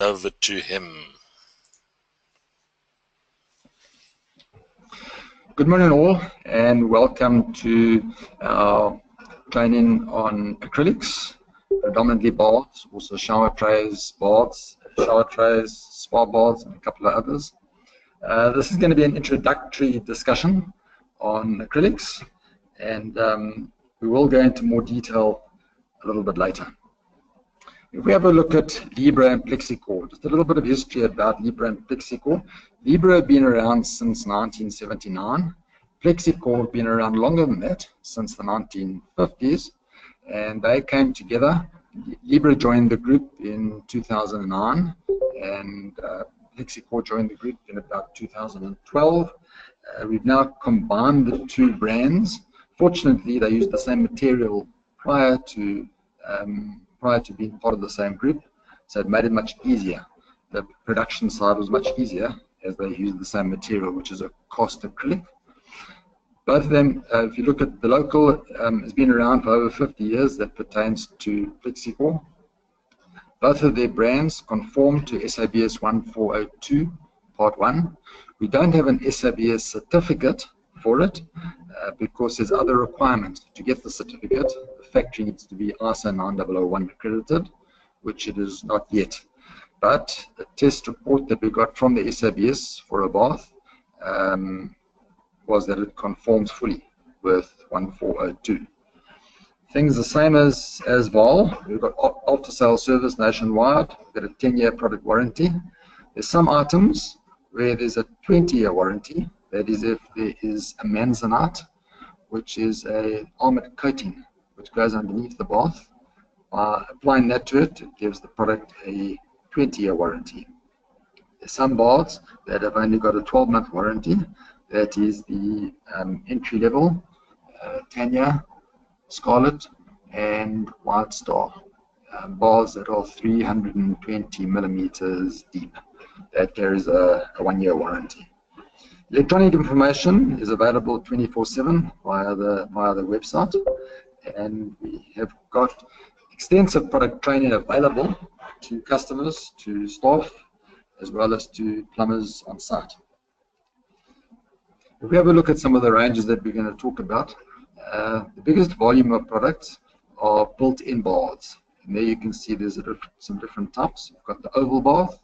over to him. Good morning all, and welcome to our training on acrylics, predominantly baths, also shower trays, baths, shower trays, spa baths, and a couple of others. This is going to be an introductory discussion on acrylics, and we will go into more detail a little bit later. If we have a look at Libra and Plexicore, just a little bit of history about Libra and Plexicore. Libra have been around since 1979. Plexicore have been around longer than that, since the 1950s, and they came together. Libra joined the group in 2009, and Plexicore joined the group in about 2012. We've now combined the two brands. Fortunately, they used the same material prior to being part of the same group, so it made it much easier. The production side was much easier as they used the same material, which is a cast acrylic. Both of them, if you look at the local, has been around for over 50 years. That pertains to Plexicore. Both of their brands conform to SABS 1402 Part 1. We don't have an SABS certificate for it because there's other requirements to get the certificate. The factory needs to be ISO 9001 accredited, which it is not yet. But the test report that we got from the SABS for a bath was that it conforms fully with 1402. Things the same as Val. We've got after sales service nationwide. We've got a 10-year product warranty. There's some items where there's a 20-year warranty. That is if there is a manzanite, which is a armored coating which goes underneath the bath. By applying that to it, it gives the product a 20-year warranty. There's some baths that have only got a 12-month warranty. That is the entry level, Tanya, Scarlet, and White Star baths that are 320 millimeters deep. That carries a 1-year warranty. Electronic information is available 24/7 via the website, and we have got extensive product training available to customers, to staff, as well as to plumbers on site. If we have a look at some of the ranges that we're going to talk about, the biggest volume of products are built-in baths. And there you can see there's some different types. You've got the oval bath,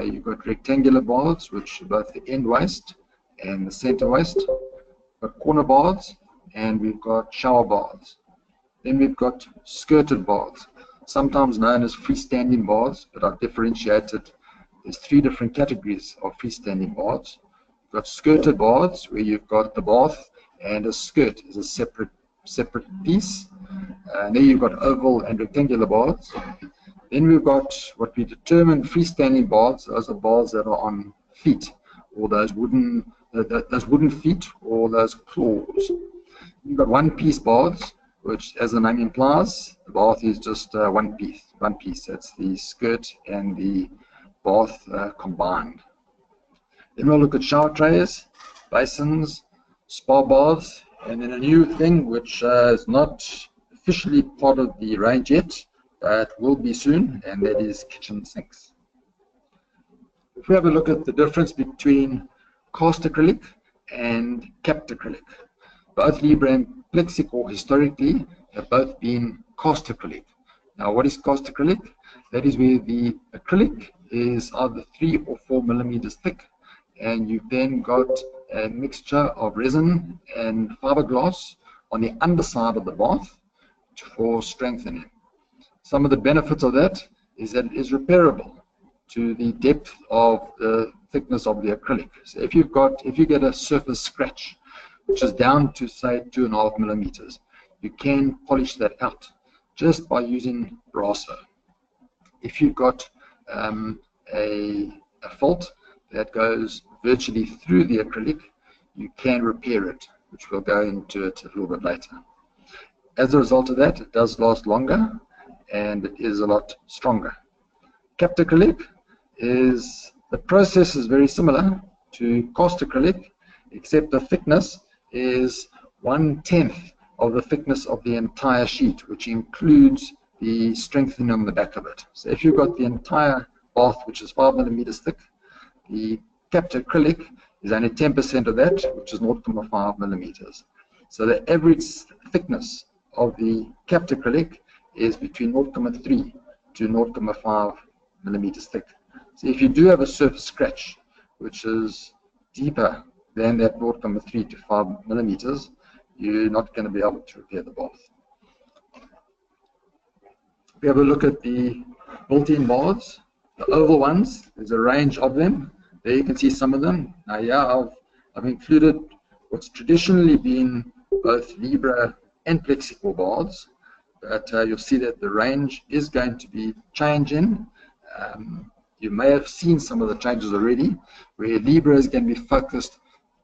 you've got rectangular baths, which are both the end waist and the center waist. We've got corner baths, and we've got shower baths. Then we've got skirted baths, sometimes known as freestanding baths, but I've differentiated. There's 3 different categories of freestanding baths. You've got skirted baths, where you've got the bath and a skirt is a separate piece. And then you've got oval and rectangular baths. Then we've got what we determine freestanding baths. Those are baths that are on feet, or those wooden feet, or those claws. You've got one-piece baths, which, as the name implies, the bath is just one piece. That's the skirt and the bath combined. Then we'll look at shower trays, basins, spa baths, and then a new thing which is not officially part of the range yet, but will be soon, and that is kitchen sinks. If we have a look at the difference between cast acrylic and capped acrylic, both Libra and Plexicore historically have both been cast acrylic. Now, what is cast acrylic? That is where the acrylic is either 3 or 4 millimeters thick, and you've then got a mixture of resin and fiberglass on the underside of the bath for strengthening. Some of the benefits of that is that it is repairable to the depth of the thickness of the acrylic. So if you get a surface scratch, which is down to say 2.5 millimeters, you can polish that out just by using brasso. If you've got a fault that goes virtually through the acrylic, you can repair it, which we'll go into it a little bit later. As a result of that, it does last longer and it is a lot stronger. Capped acrylic is, the process is very similar to cast acrylic, except the thickness is 1/10 of the thickness of the entire sheet, which includes the strengthening on the back of it. So if you've got the entire bath, which is 5mm thick. The capped acrylic is only 10% of that, which is 0.5mm. So the average thickness of the capped acrylic is between 0.3 to 0.5mm thick. So if you do have a surface scratch, which is deeper than that 0.3 to 5mm, you're not going to be able to repair the bath. If we have a look at the built-in baths, the oval ones, there's a range of them. There you can see some of them. Now here I've included what's traditionally been both Libra and Plexicore baths, but you'll see that the range is going to be changing. You may have seen some of the changes already, where Libra is going to be focused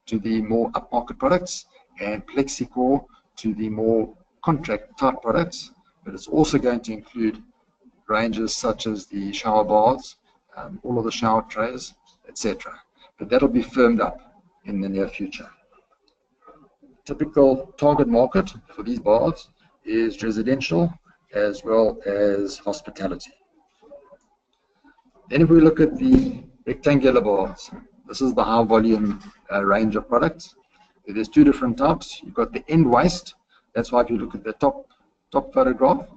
to the more upmarket products and Plexicore to the more contract type products, but it's also going to include ranges such as the shower baths, all of the shower trays, etc. But that'll be firmed up in the near future. Typical target market for these baths is residential as well as hospitality. Then if we look at the rectangular baths, this is the high volume range of products. There's two different types. You've got the end waste. That's why if you look at the top photograph,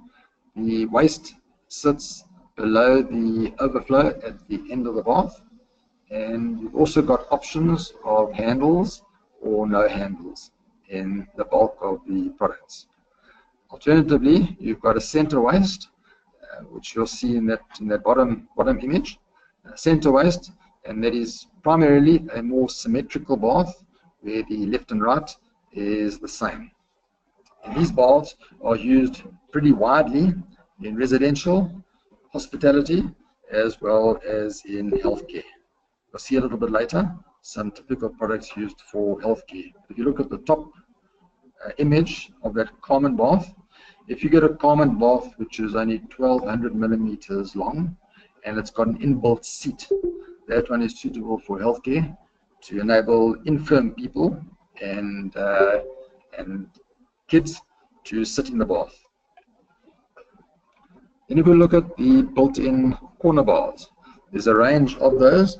the waste sits below the overflow at the end of the bath. And you've also got options of handles or no handles in the bulk of the products. Alternatively, you've got a center waste, which you'll see in that bottom image, center waste, and that is primarily a more symmetrical bath where the left and right is the same. And these baths are used pretty widely in residential, hospitality, as well as in healthcare. We'll see a little bit later some typical products used for healthcare. If you look at the top image of that common bath, if you get a common bath which is only 1200mm long and it's got an inbuilt seat, that one is suitable for healthcare to enable infirm people and kids to sit in the bath. Then if we look at the built-in corner baths, there's a range of those.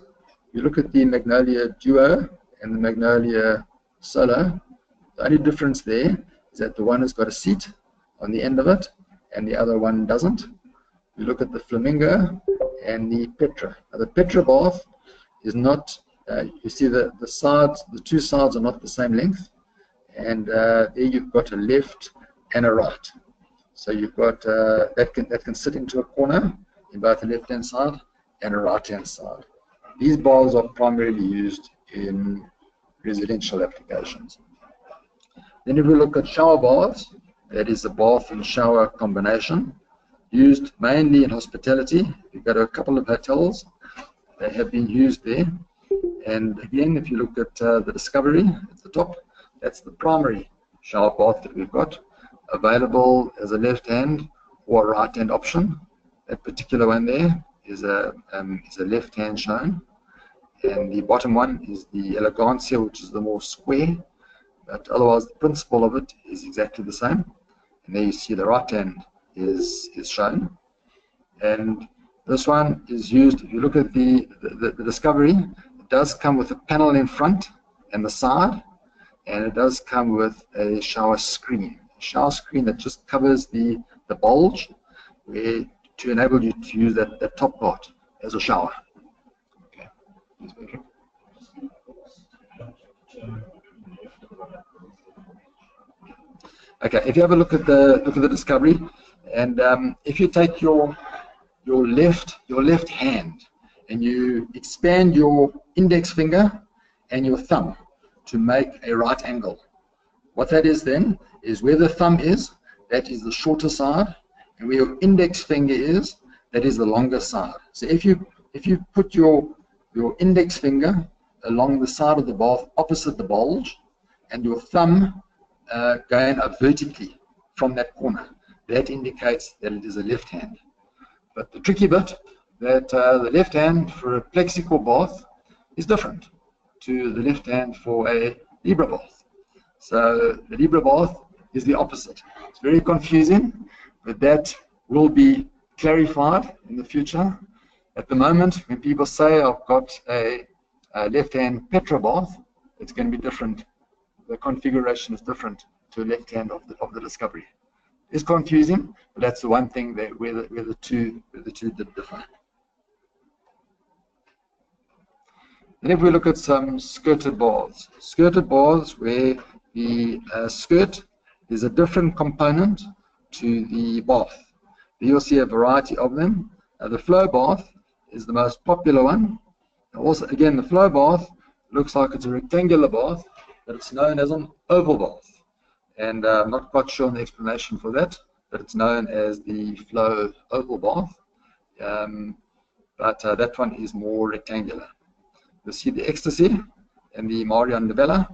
You look at the Magnolia Duo and the Magnolia Solo, the only difference there is that the one has got a seat on the end of it and the other one doesn't. You look at the Flamingo and the Petra. Now the Petra bath is not, you see the sides, the two sides are not the same length, and there you've got a left and a right. So you've got that can sit into a corner in both the left hand side and a right hand side. These baths are primarily used in residential applications. Then if we look at shower baths, that is a bath and shower combination, used mainly in hospitality. You've got a couple of hotels that have been used there. And again, if you look at the Discovery at the top, that's the primary shower bath that we've got, available as a left hand or a right hand option. That particular one there is a left hand shown, and the bottom one is the Elegancia, which is the more square, but otherwise the principle of it is exactly the same. And there you see the right hand is shown, and this one is used. If you look at the Discovery, it does come with a panel in front and the side, and it does come with a shower screen that just covers the bulge where, to enable you to use that top part as a shower. Okay. Okay, if you have a look at the Discovery, and if you take your left hand and you expand your index finger and your thumb to make a right angle, what that is then is where the thumb is, that is the shorter side, and where your index finger is, that is the longer side. So if you put your index finger along the side of the bath opposite the bulge, and your thumb going up vertically from that corner, that indicates that it is a left hand. But the tricky bit, that the left hand for a Plexicore bath is different to the left hand for a Libra bath. So the Libra bath is the opposite. It's very confusing, but that will be clarified in the future. At the moment, when people say I've got a left-hand Petra bath, it's going to be different. The configuration is different to a left-hand of the Discovery. It's confusing, but that's the one thing that where the two did differ. And if we look at some skirted baths where the skirt is a different component to the bath. You'll see a variety of them. The flow bath is the most popular one. Also, again, the flow bath looks like it's a rectangular bath, but it's known as an oval bath. And I'm not quite sure on the explanation for that, but it's known as the flow oval bath. But that one is more rectangular. You'll see the Ecstasy and the Marion Novella.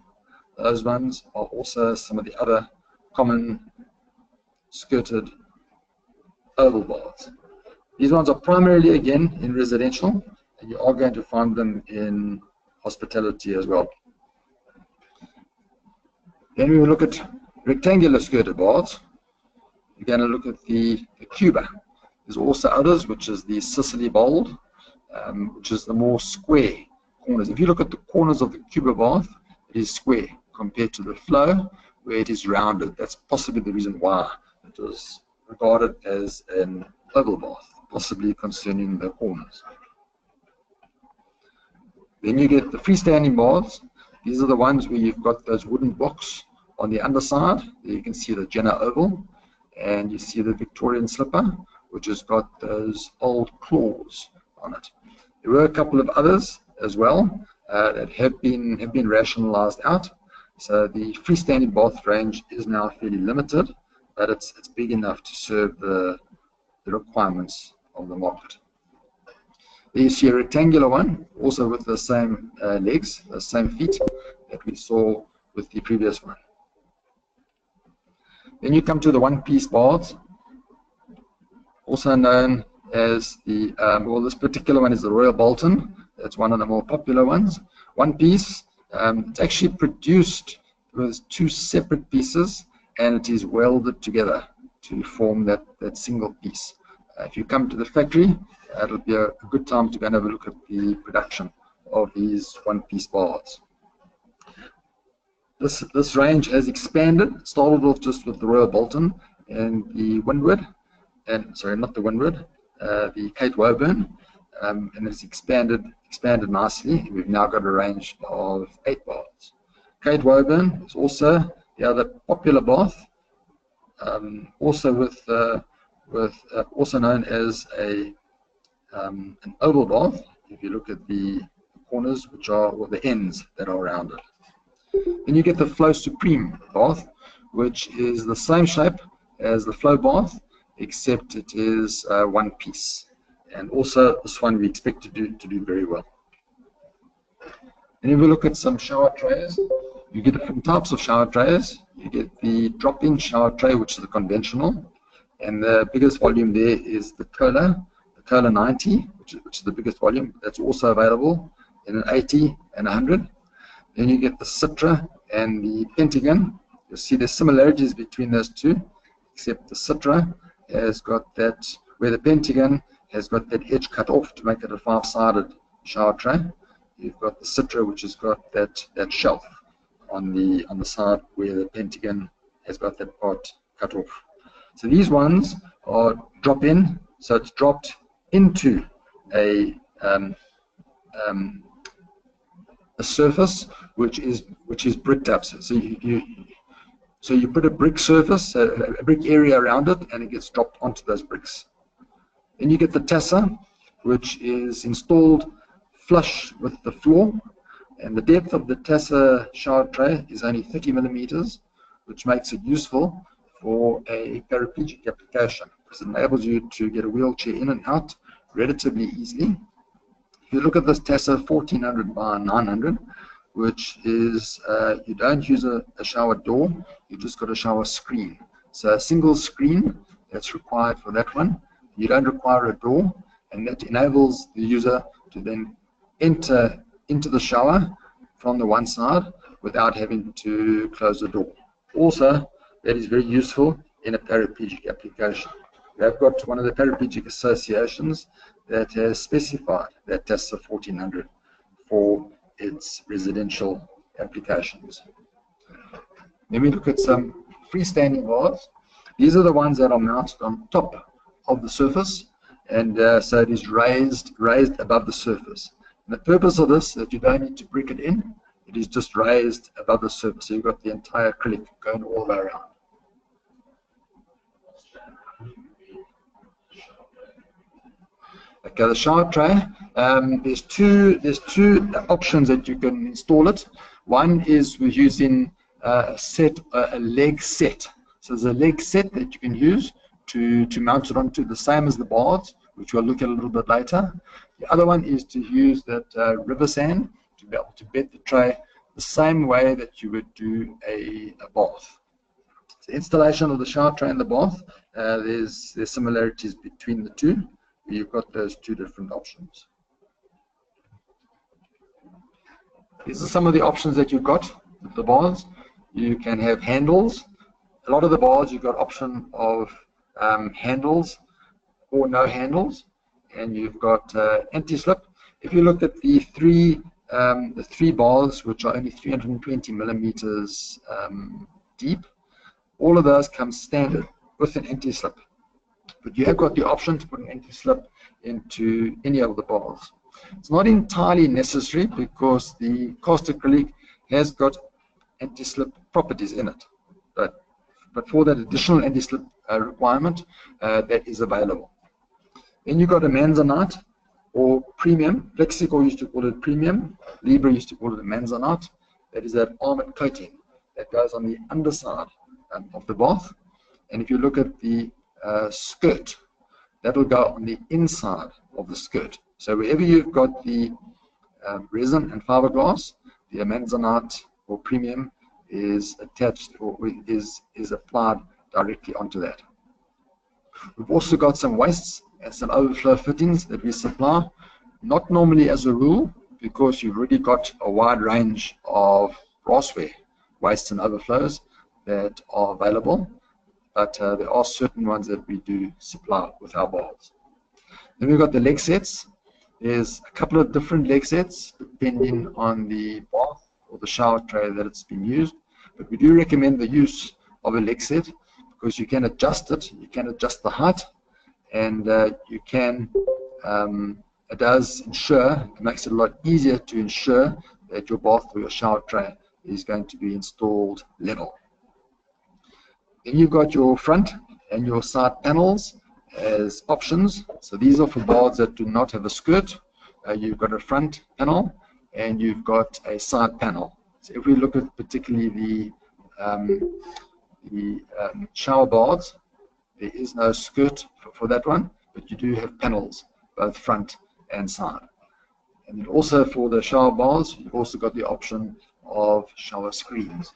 Those ones are also some of the other common skirted oval baths. These ones are primarily, again, in residential, and you are going to find them in hospitality as well. Then we will look at rectangular skirted baths. You're going to look at the Cuba. There's also others, which is the Sicily Bold, which is the more square corners. If you look at the corners of the Cuba bath, it is square compared to the flow, where it is rounded. That's possibly the reason why it was regarded as an oval bath, possibly concerning the corners. Then you get the freestanding baths. These are the ones where you've got those wooden blocks on the underside. There you can see the Jenner Oval, and you see the Victorian Slipper, which has got those old claws on it. There were a couple of others as well that have been rationalized out. So the freestanding bath range is now fairly limited, but it's big enough to serve the requirements of the market. There you see a rectangular one, also with the same legs, the same feet that we saw with the previous one. Then you come to the one-piece baths, also known as the, well, this particular one is the Royal Bolton. That's one of the more popular ones. One piece, it's actually produced with two separate pieces, and it is welded together to form that single piece. If you come to the factory, it'll be a good time to go and have a look at the production of these one-piece baths. This range has expanded. Started off just with the Royal Bolton and the Windward, and sorry, not the Windward, the Kate Woburn, and it's expanded nicely. We've now got a range of 8 baths. Kate Woburn is also the other popular bath, also also known as an oval bath. If you look at the corners, which are, or the ends that are around it. Then you get the Flow Supreme bath, which is the same shape as the Flow bath, except it is one piece. And also this one we expect to do very well. And if we look at some shower trays, you get different types of shower trays. You get the drop-in shower tray, which is the conventional, and the biggest volume there is the Kohler 90, which is the biggest volume. That's also available in an 80 and 100. Then you get the Citra and the Pentagon. You'll see the similarities between those two, except the Citra has got that, where the Pentagon has got that edge cut off to make it a 5-sided shower tray. You've got the Citra, which has got that shelf on the side where the Pentagon has got that part cut off. So these ones are drop-in, so it's dropped into a surface which is bricked up. So you put a brick surface, a brick area around it, and it gets dropped onto those bricks. Then you get the Tassa, which is installed flush with the floor, and the depth of the Tassa shower tray is only 30 millimeters, which makes it useful for a paraplegic application, because it enables you to get a wheelchair in and out relatively easily. If you look at this Tassa 1400 by 900, which is, you don't use a shower door, you've just got a shower screen. So a single screen that's required for that one. You don't require a door, and that enables the user to then enter into the shower from the one side without having to close the door. Also, that is very useful in a paraplegic application, We have got one of the paraplegic associations that has specified that TASA 1400 for its residential applications. Then we look at some freestanding bars. These are the ones that are mounted on top of the surface, and so it is raised above the surface. And the purpose of this is that you don't need to brick it in. It is just raised above the surface, so you've got the entire acrylic going all the way around. Okay, the shower tray. There's two options that you can install it. One is we're using a leg set. So there's a leg set that you can use to mount it onto, the same as the bars, which we'll look at a little bit later. The other one is to use that river sand to be able to bed the tray the same way that you would do a bath. The installation of the shower tray and the bath, there's similarities between the two. You've got those two different options. These are some of the options that you've got with the bars. You can have handles. A lot of the bars you've got option of handles or no handles, and you've got anti-slip. If you look at the three bars, which are only 320 millimeters deep, all of those come standard with an anti-slip. But you have got the option to put an anti-slip into any of the bars. It's not entirely necessary because the cast acrylic has got anti-slip properties in it. But for that additional anti-slip requirement, that is available. Then you've got a manzanite or premium. Plexico used to call it premium. Libra used to call it a manzanite. That is that armored coating that goes on the underside of the bath. And if you look at the skirt, that will go on the inside of the skirt. So wherever you've got the resin and fiberglass, the manzanite or premium is attached or is applied directly onto that. We've also got some wastes and some overflow fittings that we supply, not normally as a rule, because you've already got a wide range of brassware wastes and overflows that are available, but there are certain ones that we do supply with our bars. Then we've got the leg sets. There's a couple of different leg sets depending on the bath or the shower tray that it's been used, but we do recommend the use of a leg set because you can adjust it, you can adjust the height, and you can, it does ensure, it makes it a lot easier to ensure that your bath or your shower tray is going to be installed level. Then you've got your front and your side panels as options. So these are for bars that do not have a skirt. You've got a front panel and you've got a side panel. So if we look at particularly the shower bars, there is no skirt for that one, but you do have panels, both front and side. And then also for the shower bars, you've also got the option of shower screens.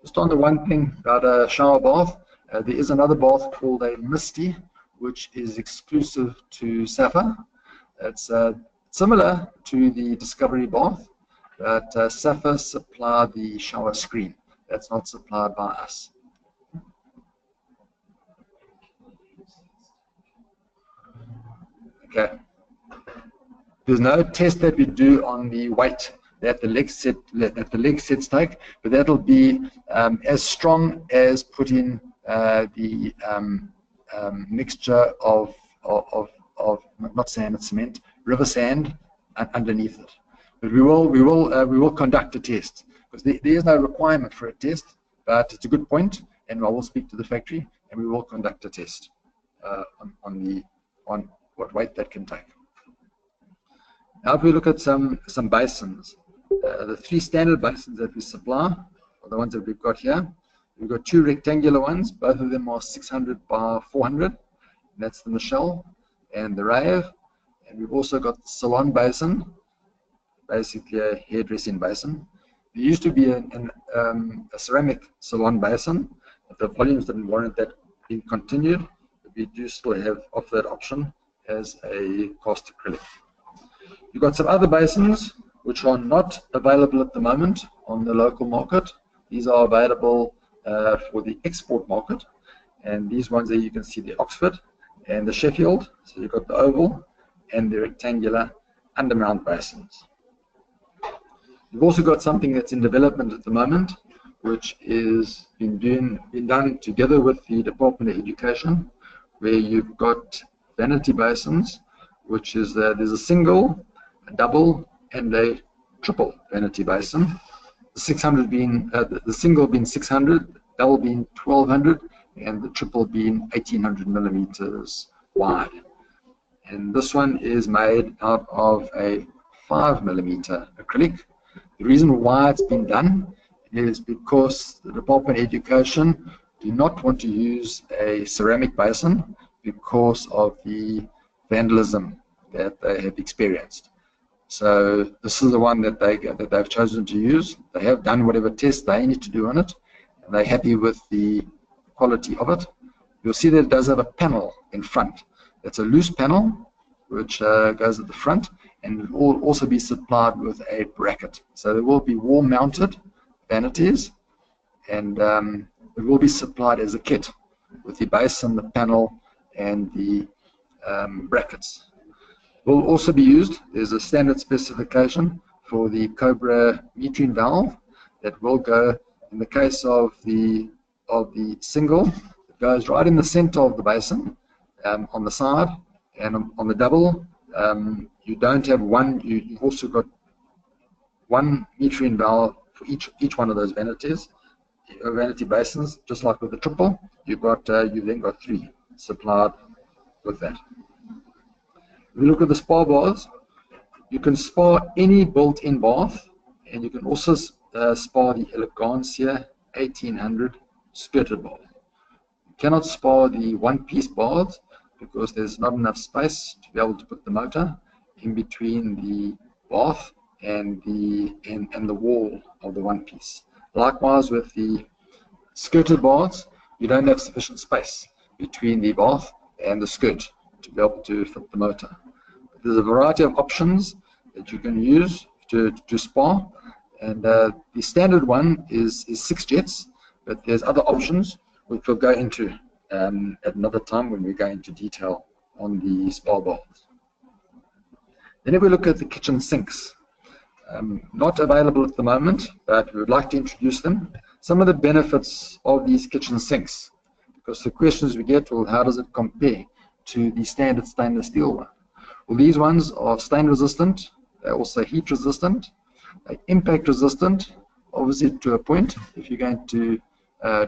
Just on the one thing about a shower bath, there is another bath called a Misty, which is exclusive to Safa. It's similar to the Discovery bath, but Safa supply the shower screen. That's not supplied by us. Okay. There's no test that we do on the weight that the leg sets take, but that'll be as strong as putting the mixture of not sand, it's cement, river sand underneath it. But we will conduct a test because there is no requirement for a test, but it's a good point, and I will speak to the factory and we will conduct a test on what weight that can take. Now if we look at some basins, the three standard basins that we supply are the ones that we've got here. We've got two rectangular ones, both of them are 600 by 400. And that's the Michelle and the Rave. And we've also got the salon basin, basically a hairdressing basin. There used to be a ceramic salon basin, but the volumes didn't warrant that being continued. But we do still have offer that option as a cast acrylic. You've got some other basins which are not available at the moment on the local market. These are available for the export market, And these ones there, you can see the Oxford and the Sheffield. So you've got the oval and the rectangular undermount basins. You've also got something that's in development at the moment, which is been done together with the Department of Education, where you've got vanity basins, which is there's a single, a double, and a triple vanity basin. The 600 being the single being 600, double being 1200, and the triple being 1800 millimeters wide. And this one is made out of a 5 millimeter acrylic. The reason why it's been done is because the Department of Education do not want to use a ceramic basin because of the vandalism that they have experienced. So this is the one that they've chosen to use. They have done whatever tests they need to do on it, and they're happy with the quality of it. You'll see that it does have a panel in front. It's a loose panel which goes at the front, and it will also be supplied with a bracket. So there will be wall-mounted vanities, and it will be supplied as a kit with the base and the panel and the brackets. Will also be used, there's a standard specification for the Cobra metering valve that will go, in the case of the single, it goes right in the center of the basin on the side, and on the double, you don't have one, you've also got one metering valve for each one of those vanity basins, just like with the triple. You've then got 3 supplied with that. If you look at the spar bars, you can spar any built-in bath, and you can also spar the Elegancia 1800 skirted bath. You cannot spar the one-piece baths because there's not enough space to be able to put the motor in between the bath and the wall of the one-piece. Likewise with the skirted baths, you don't have sufficient space between the bath and the skirt to be able to fit the motor. There's a variety of options that you can use to spar, and the standard one is 6 jets, but there's other options which we'll go into at another time when we go into detail on the spar baths. Then if we look at the kitchen sinks, not available at the moment, but we would like to introduce them. Some of the benefits of these kitchen sinks, because the questions we get, well, how does it compare to the standard stainless steel one? Well, these ones are stain resistant, they're also heat resistant, they're impact resistant, obviously to a point. If you're going to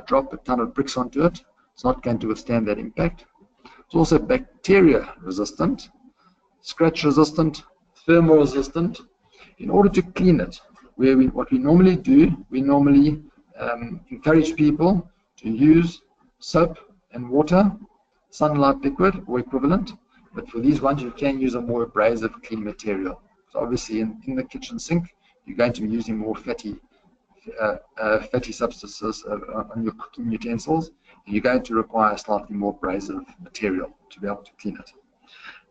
drop a ton of bricks onto it, it's not going to withstand that impact. It's also bacteria resistant, scratch resistant, thermal resistant. In order to clean it, what we normally do, we normally encourage people to use soap and water, sunlight liquid or equivalent, but for these ones you can use a more abrasive clean material. So obviously in the kitchen sink you're going to be using more fatty substances on your cooking utensils, and you're going to require slightly more abrasive material to be able to clean it.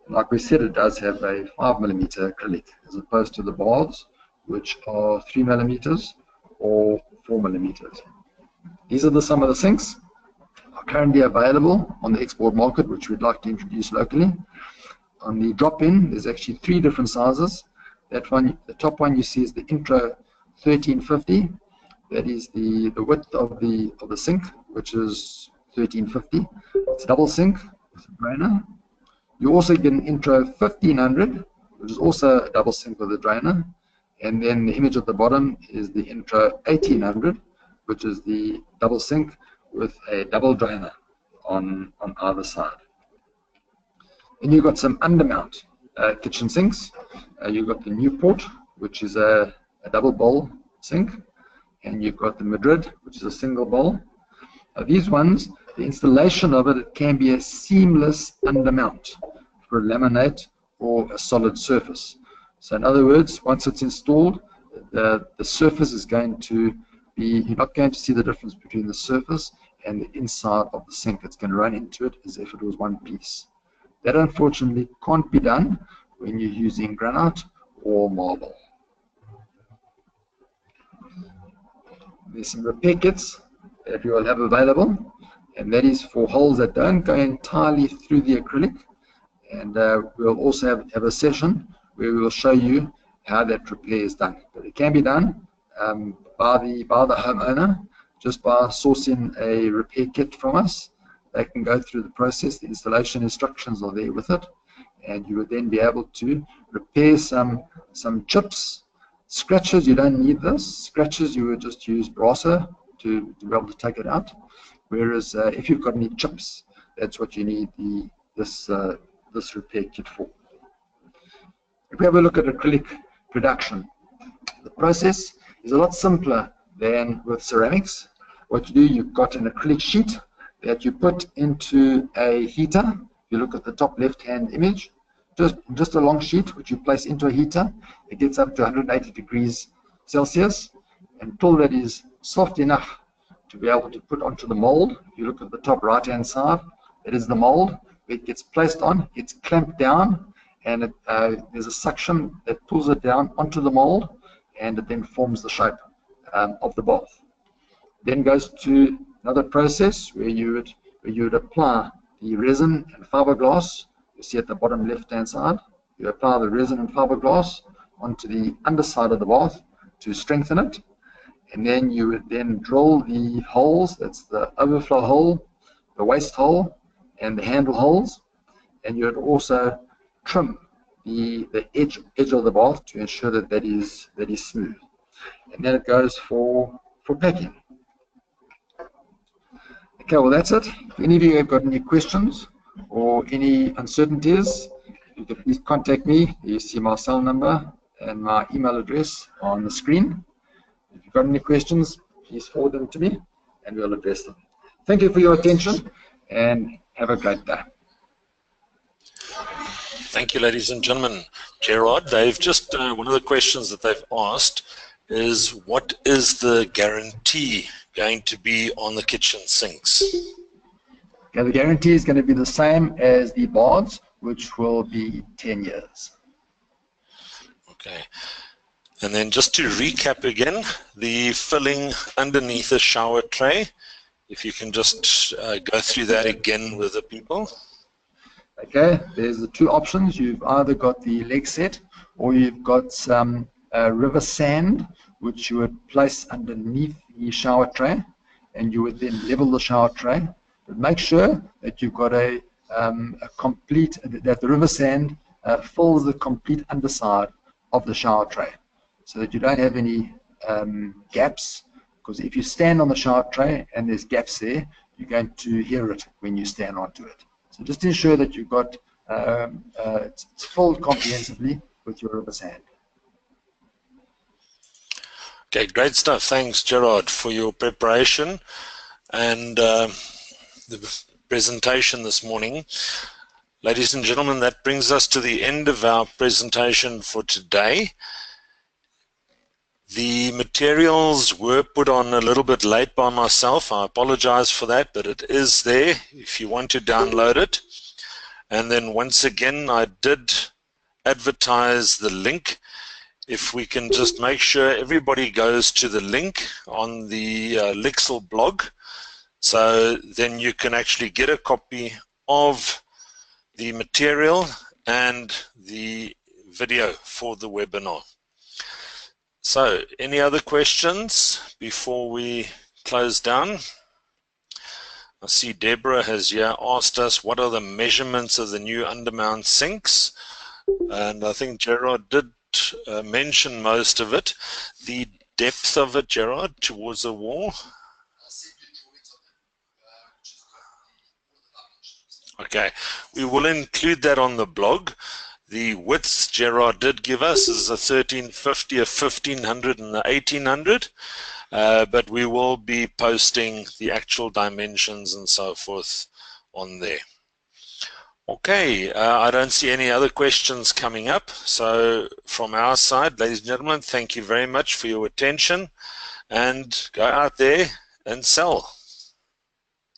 Like we said, it does have a 5 millimeter acrylic as opposed to the baths, which are 3 millimeters or 4 millimeters. These are some of the sinks are currently available on the export market, which we'd like to introduce locally. On the drop-in, there's actually 3 different sizes. That one, the top one you see is the Intro 1350. That is the width of the sink, which is 1350. It's a double sink with a drainer. You also get an Intro 1500, which is also a double sink with a drainer. And then the image at the bottom is the Intro 1800, which is the double sink with a double drainer on either side. And you've got some undermount kitchen sinks. You've got the Newport, which is a double bowl sink, and you've got the Madrid, which is a single bowl. These ones, the installation of it can be a seamless undermount for a laminate or a solid surface. So in other words, once it's installed, the surface is going to be, you're not going to see the difference between the surface and the inside of the sink. It's going to run into it as if it was one piece. That unfortunately can't be done when you're using granite or marble. There's some repair kits that you will have available. and that is for holes that don't go entirely through the acrylic. And we'll also have a session where we will show you how that repair is done. But it can be done by the homeowner just by sourcing a repair kit from us. They can go through the process. The installation instructions are there with it, and you would then be able to repair some chips. Scratches, you don't need this. Scratches, you would just use brasso to be able to take it out. Whereas if you've got any chips, that's what you need this repair kit for. If we have a look at acrylic production, the process is a lot simpler than with ceramics. What you do, you've got an acrylic sheet that you put into a heater. If you look at the top left-hand image, just a long sheet which you place into a heater. It gets up to 180 degrees Celsius until that is soft enough to be able to put onto the mold. If you look at the top right-hand side, that is the mold. It gets placed on, it's clamped down, and there's a suction that pulls it down onto the mold, and it then forms the shape of the bath. Then goes to another process where you would apply the resin and fiberglass. You see at the bottom left-hand side, you apply the resin and fiberglass onto the underside of the bath to strengthen it, and then you would then drill the holes. That's the overflow hole, the waste hole, and the handle holes, and you would also trim the edge of the bath to ensure that is smooth. And then it goes for packing. Okay, well that's it. If any of you have got any questions or any uncertainties, you can please contact me. You see my cell number and my email address on the screen. If you've got any questions, please forward them to me and we'll address them. Thank you for your attention and have a great day. Thank you, ladies and gentlemen. Gerard, they've just, one of the questions that they've asked is, what is the guarantee going to be on the kitchen sinks? Okay, the guarantee is going to be the same as the baths, which will be 10 years. Okay. And then just to recap again, the filling underneath the shower tray, if you can just go through that again with the people. Okay, there's the two options. You've either got the leg set or you've got some river sand, which you would place underneath the shower tray, and you would then level the shower tray. But make sure that you've got a complete, that the river sand fills the complete underside of the shower tray, so that you don't have any gaps, because if you stand on the shower tray and there's gaps there, you're going to hear it when you stand onto it. So just ensure that you've got it's filled comprehensively with your river sand. Okay, great stuff. Thanks, Gerard, for your preparation and the presentation this morning. Ladies and gentlemen, that brings us to the end of our presentation for today. The materials were put on a little bit late by myself. I apologize for that, but it is there if you want to download it. And then once again, I did advertise the link. If we can just make sure everybody goes to the link on the Lixil blog, so then you can actually get a copy of the material and the video for the webinar. So, any other questions before we close down? I see Deborah has here asked us, what are the measurements of the new undermount sinks? And I think Gerard did mention most of it. The depth of it, Gerard, towards the wall? Okay, we will include that on the blog. The widths Gerard did give us is a 1350, a 1500 and a 1800, but we will be posting the actual dimensions and so forth on there. Okay, I don't see any other questions coming up, so from our side, ladies and gentlemen, thank you very much for your attention, and go out there and sell.